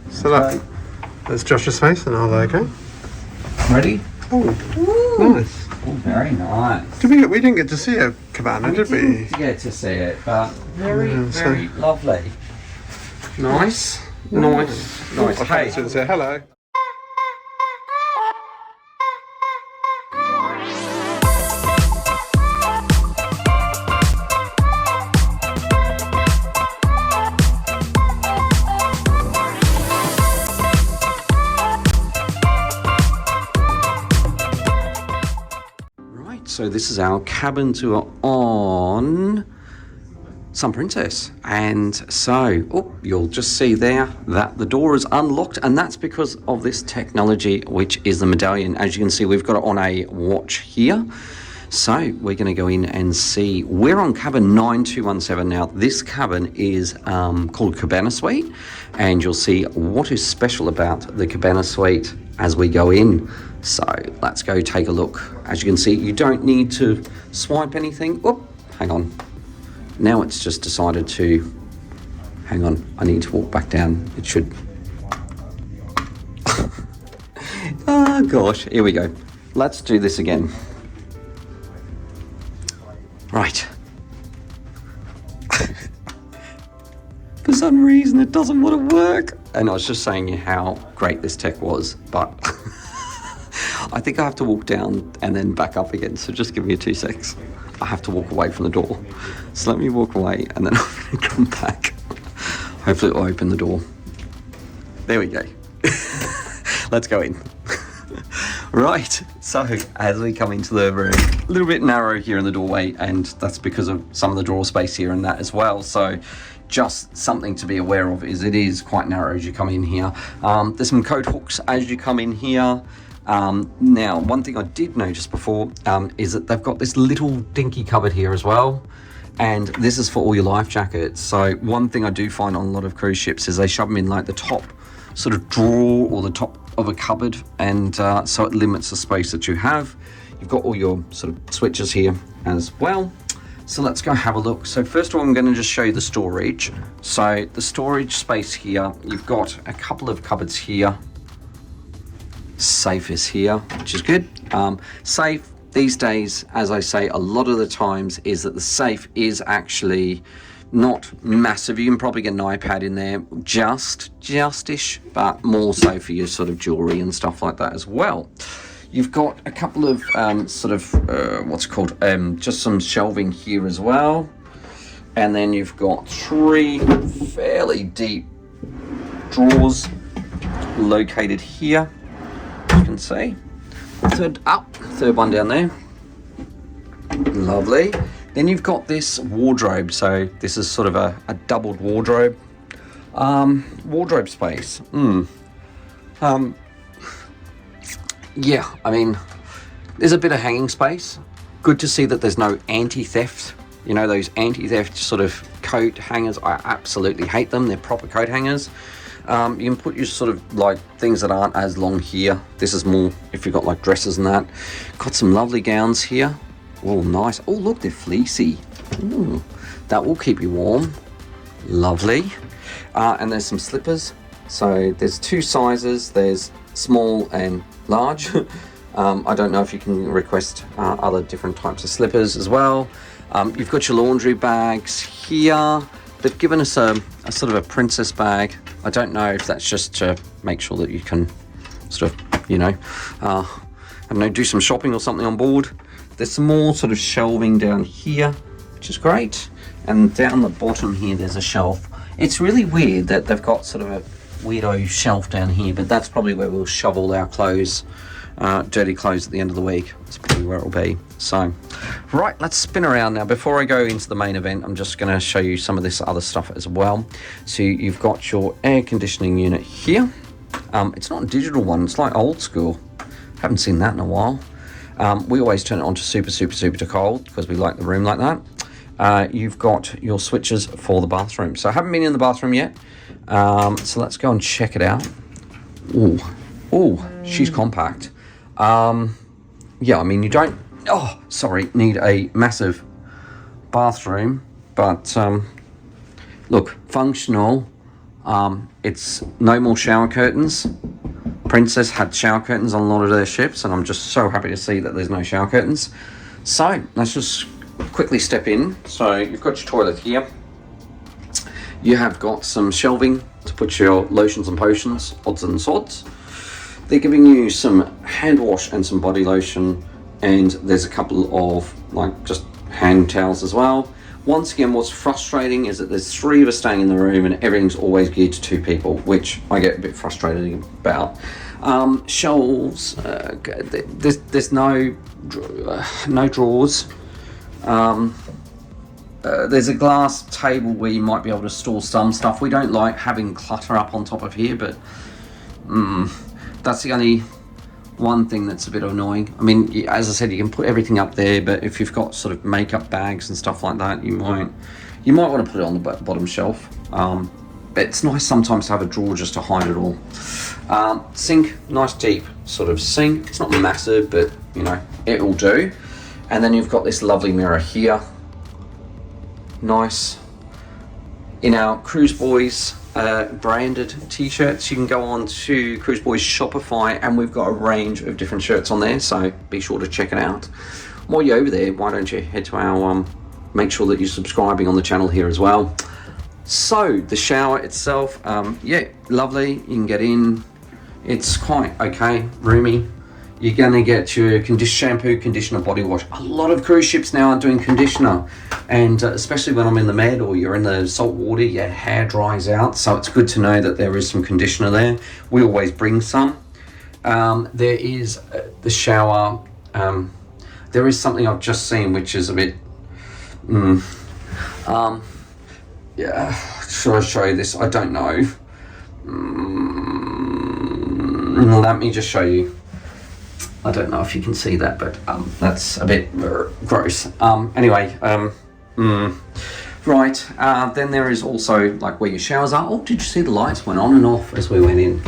So look, there's Josh's face and I'll okay. Ready? Oh, nice. Oh, very nice. We didn't get to see a cabana, did we? Didn't get to see it, but very lovely. Nice. Nice. Hey, so say hello. So this is our cabin tour on Sun Princess, and so you'll just see there that the door is unlocked, and that's because of this technology, which is the Medallion. As you can see, we've got it on a watch here. So we're going to go in and see. We're on cabin 9217 now. This cabin is called Cabana Suite, and you'll see what is special about the Cabana Suite as we go in. So let's go take a look. As you can see, you don't need to swipe anything. Oh, hang on. Now it's just decided to, hang on, I need to walk back down. It should. Oh gosh, here we go. Let's do this again. Right. For some reason it doesn't want to work. And I was just saying how great this tech was, but I think I have to walk down and then back up again. So just give me 2 secs. I have to walk away from the door. So let me walk away and then I'm going to come back. Hopefully it will open the door. There we go. Let's go in. Right, so as we come into the room, a little bit narrow here in the doorway, and that's because of some of the drawer space here and that as well. So just something to be aware of is it is quite narrow as you come in here. There's some coat hooks as you come in here. Now, one thing I did notice before is that they've got this little dinky cupboard here as well. And this is for all your life jackets. So one thing I do find on a lot of cruise ships is they shove them in like the top sort of drawer or the top of a cupboard, and so it limits the space that you have. You've got all your sort of switches here as well. So let's go have a look. So first of all, I'm going to just show you the storage. So the storage space here, you've got a couple of cupboards here. Safe is here, which is good. Safe these days, as I say, a lot of the times is that the safe is actually not massive. You can probably get an iPad in there, just-ish, but more so for your sort of jewelry and stuff like that as well. You've got a couple of just some shelving here as well. And then you've got 3 fairly deep drawers located here, you can see. Third one down there. Lovely. Then you've got this wardrobe. So this is sort of a doubled wardrobe. Wardrobe space. Yeah, I mean, there's a bit of hanging space. Good to see that there's no anti-theft. You know, those anti-theft sort of coat hangers, I absolutely hate them. They're proper coat hangers. You can put your sort of like things that aren't as long here. This is more if you've got like dresses and that. Got some lovely gowns here. Oh, nice. Oh, look, they're fleecy. Ooh, that will keep you warm. Lovely. And there's some slippers. So there's 2 sizes. There's small and large. I don't know if you can request other different types of slippers as well. You've got your laundry bags here. They've given us a sort of a princess bag. I don't know if that's just to make sure that you can sort of, you know, I don't know, do some shopping or something on board. There's some more sort of shelving down here, which is great. And down the bottom here, there's a shelf. It's really weird that they've got sort of a weirdo shelf down here, but that's probably where we'll shove all our clothes, dirty clothes at the end of the week. That's probably where it'll be. So, right, let's spin around now. Before I go into the main event, I'm just going to show you some of this other stuff as well. So you've got your air conditioning unit here. It's not a digital one, it's like old school. Haven't seen that in a while. We always turn it on to super to cold because we like the room like that. You've got your switches for the bathroom. So I haven't been in the bathroom yet. So let's go and check it out. Oh, she's compact. Yeah, I mean, you don't, need a massive bathroom, but look, functional. It's no more shower curtains. Princess had shower curtains on a lot of their ships, and I'm just so happy to see that there's no shower curtains. So let's just quickly step in. So you've got your toilet here. You have got some shelving to put your lotions and potions, odds and sods. They're giving you some hand wash and some body lotion, and there's a couple of like just hand towels as well. Once again, what's frustrating is that there's 3 of us staying in the room and everything's always geared to 2 people, which I get a bit frustrated about. Shelves, there's no drawers. There's a glass table where you might be able to store some stuff. We don't like having clutter up on top of here, but that's the only one thing that's a bit annoying. I mean, as I said, you can put everything up there, but if you've got sort of makeup bags and stuff like that, you might want to put it on the bottom shelf. But it's nice sometimes to have a drawer just to hide it all. Sink, nice deep sort of sink. It's not massive, but you know, it will do. And then you've got this lovely mirror here. Nice. In our Cruise Buoys branded t-shirts, you can go on to Cruise Buoys Shopify, and we've got a range of different shirts on there, so be sure to check it out. While you're over there, why don't you head to our make sure that you're subscribing on the channel here as well. So the shower itself, yeah, lovely. You can get in. It's quite okay, roomy. You're gonna get your shampoo, conditioner, body wash. A lot of cruise ships now are doing conditioner, and especially when I'm in the Med or you're in the salt water, your hair dries out. So it's good to know that there is some conditioner there. We always bring some. There is the shower. There is something I've just seen which is a bit. Yeah, should I show you this? I don't know. Let me just show you. I don't know if you can see that, but that's a bit gross. Anyway, right. Then there is also like where your showers are. Oh, did you see the lights went on and off as we went in?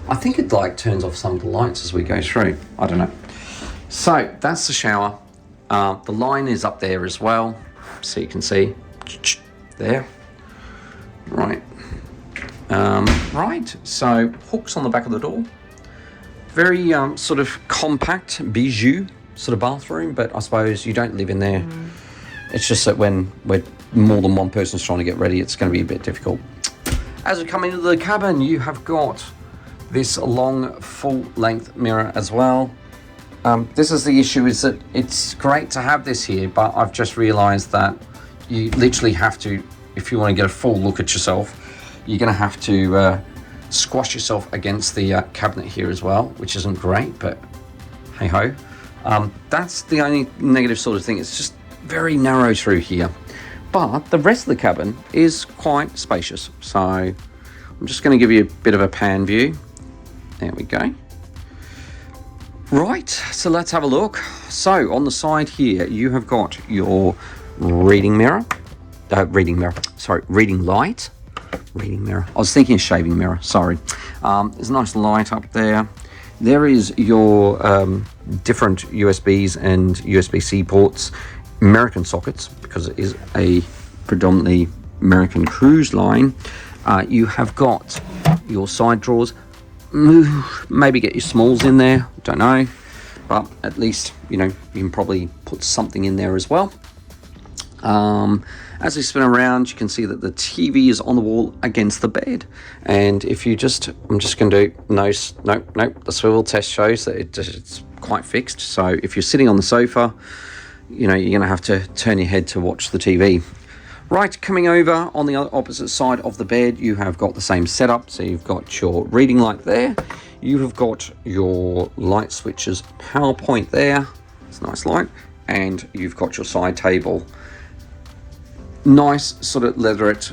I think it like turns off some of the lights as we go through. I don't know. So that's the shower. The line is up there as well, so you can see there. Right. Right. So hooks on the back of the door. Very sort of compact bijou sort of bathroom, but I suppose you don't live in there. It's just that when we're more than one person's trying to get ready, it's going to be a bit difficult. As we come into the cabin, you have got this long full-length mirror as well. This is the issue, is that it's great to have this here, but I've just realized that you literally have to, if you want to get a full look at yourself, you're going to have to squash yourself against the cabinet here as well, which isn't great, but hey ho. That's the only negative sort of thing. It's just very narrow through here, but the rest of the cabin is quite spacious. So I'm just going to give you a bit of a pan view. There we go. Right, so let's have a look. So on the side here, you have got your reading mirror. Reading light. Reading mirror. I was thinking shaving mirror, sorry. There's a nice light up there. There is your different USBs and USB-C ports, American sockets, because it is a predominantly American cruise line. You have got your side drawers. Maybe get your smalls in there, don't know. But at least, you know, you can probably put something in there as well. As we spin around, you can see that the TV is on the wall against the bed. And if you just, I'm just going to do, nope, the swivel test shows that it's quite fixed. So if you're sitting on the sofa, you know, you're going to have to turn your head to watch the TV. Right, coming over on the opposite side of the bed, you have got the same setup. So you've got your reading light there. You have got your light switches, power point there. It's a nice light. And you've got your side table. Nice sort of leatherette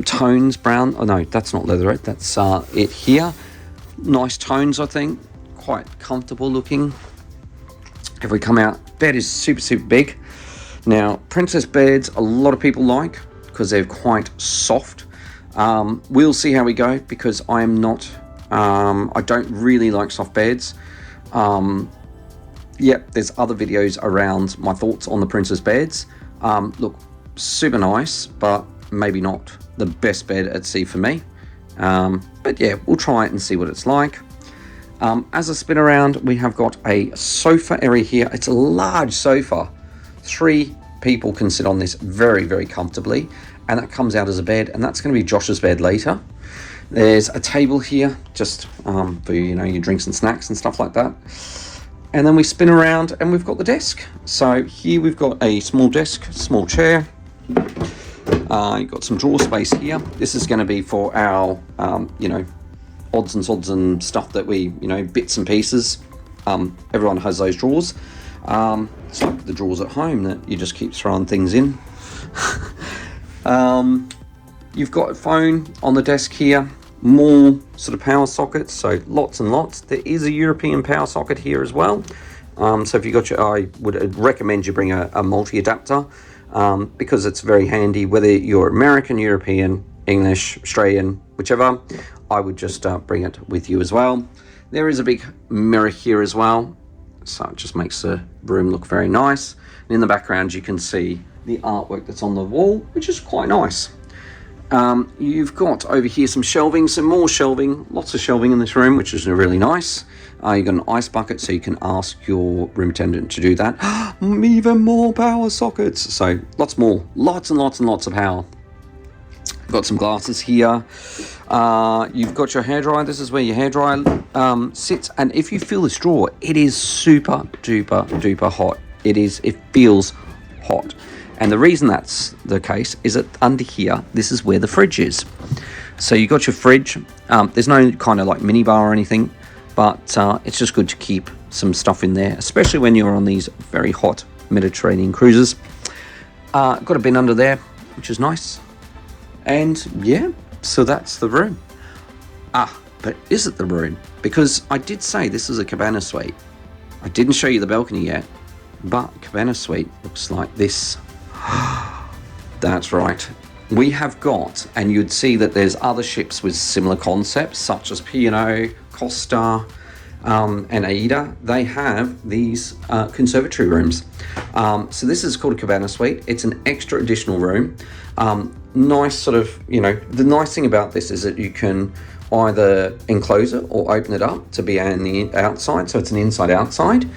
tones, brown. Oh no, that's not leatherette, that's it here. Nice tones, I think. Quite comfortable looking. If we come out, bed is super big. Now, princess beds, a lot of people like, because they're quite soft. We'll see how we go, because I am not, I don't really like soft beds. Yep, there's other videos around my thoughts on the princess beds. Look, super nice, but maybe not the best bed at sea for me. But yeah, we'll try it and see what it's like. As I spin around, we have got a sofa area here. It's a large sofa. 3 people can sit on this very, very comfortably, and that comes out as a bed, and that's going to be Josh's bed later. There's a table here just for your drinks and snacks and stuff like that. And then we spin around and we've got the desk. So here we've got a small desk, small chair. You've got some drawer space here. This is going to be for our odds and sods and stuff that we, bits and pieces. Everyone has those drawers. It's like the drawers at home that you just keep throwing things in. You've got a phone on the desk here, more sort of power sockets, so lots and lots. There is a European power socket here as well. So if you got I would recommend you bring a multi-adapter because it's very handy, whether you're American, European, English, Australian, whichever. I would just bring it with you as well. There is a big mirror here as well, so it just makes the room look very nice. And in the background you can see the artwork that's on the wall, which is quite nice. You've got over here some shelving, some more shelving, lots of shelving in this room, which is really nice. You've got an ice bucket, so you can ask your room attendant to do that. Even more power sockets, so lots more, lots and lots and lots of power. Got some glasses here. You've got your hairdryer. This is where your hairdryer sits, and if you feel this drawer, it is super duper duper hot. It feels hot. And the reason that's the case is that under here, this is where the fridge is. So you got your fridge. There's no kind of like mini bar or anything, but it's just good to keep some stuff in there, especially when you're on these very hot Mediterranean cruises. Got a bin under there, which is nice. And yeah, so that's the room. But is it the room? Because I did say this is a Cabana suite. I didn't show you the balcony yet, but Cabana suite looks like this. That's right. We have got, and you'd see that there's other ships with similar concepts, such as P&O, Costa, and Aida. They have these conservatory rooms. So this is called a Cabana suite. It's an extra additional room. Nice sort of, the nice thing about this is that you can either enclose it or open it up to be on the outside. So it's an inside-outside.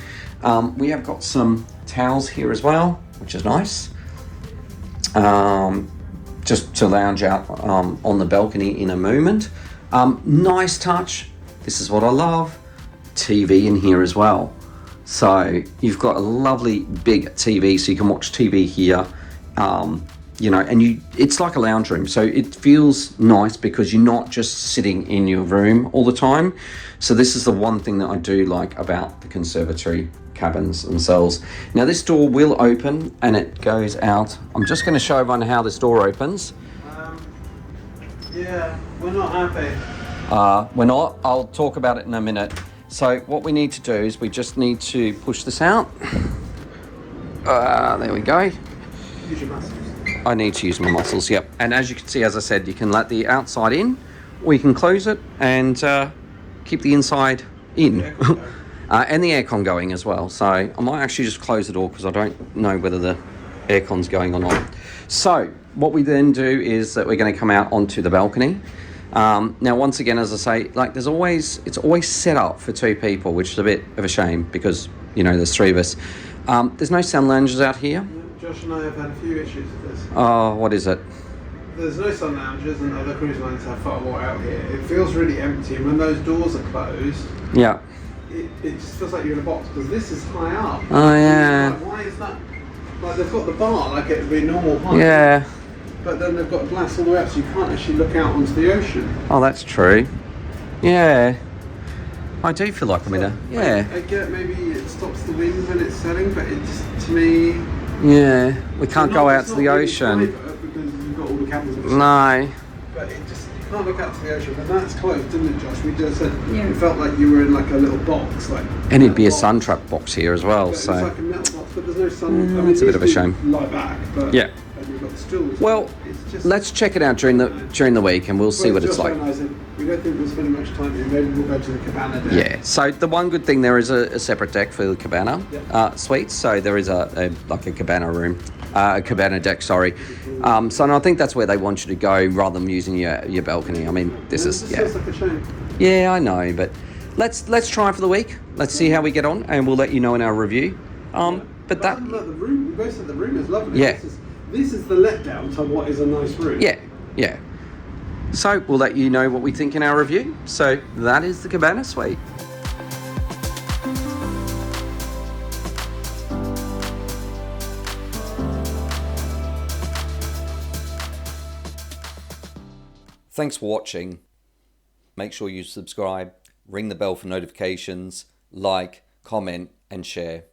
We have got some towels here as well, which is nice. Just to lounge out on the balcony in a moment. Nice touch. This is what I love. TV in here as well. So you've got a lovely big TV, so you can watch TV here. And it's like a lounge room, so it feels nice because you're not just sitting in your room all the time. So this is the one thing that I do like about the conservatory cabins themselves. Now this door will open and it goes out. I'm just going to show everyone how this door opens. Yeah, we're not happy. We're not. I'll talk about it in a minute. So what we need to do is we just need to push this out. There we go. Use your muscles. I need to use my muscles, yep. And as you can see, as I said, you can let the outside in, or you can close it and keep the inside in. And the aircon going as well. So I might actually just close the door because I don't know whether the aircon's going or not. So what we then do is that we're going to come out onto the balcony. Now, once again, as I say, like it's always set up for 2 people, which is a bit of a shame because, there's 3 of us. There's no sun lounges out here. Josh and I have had a few issues with this. Oh, what is it? There's no sun lounges and other cruise lines have far more out here. It feels really empty, and when those doors are closed, yeah, it just feels like you're in a box because this is high up. Oh yeah. Like, why is that? Like they've got the bar like it would be normal height. Yeah. But then they've got glass all the way up, so you can't actually look out onto the ocean. Oh, that's true. Yeah. I do feel like I'm in a... Yeah. I get maybe it stops the wind when it's setting, but it just, to me... Yeah. We can't go out to the ocean. Because you've got all the cabins. No. But it just, you can't look out to the ocean. But that's closed, didn't it, Josh? We just said Yeah. it felt like you were in like a little box. And it'd be a sun trap box here as well, But so... it's like a metal box, but there's no sun. it's a bit of a shame. Lie back, but... Yeah. And you've got the stools. Well, It's just, let's check it out during the week and we'll see what it's Josh like. and I said, we don't think we're spending much time here. Maybe we'll go to the Cabana deck. Yeah, so the one good thing, there is a separate deck for the Cabana Yep. suites. So there is a Cabana room, a Cabana deck, sorry. So and I think that's where they want you to go rather than using your balcony. I mean, this is feels like a shame. Yeah, I know, but let's try for the week. Let's see how we get on, and we'll let you know in our review. But that, other than that, the room, we both said the room is lovely. Yeah. This is the letdown to what is a nice room. yeah. So we'll let you know what we think in our review. So that is the Cabana Suite. Thanks for watching. Make sure you subscribe, ring the bell for notifications, like, comment, and share.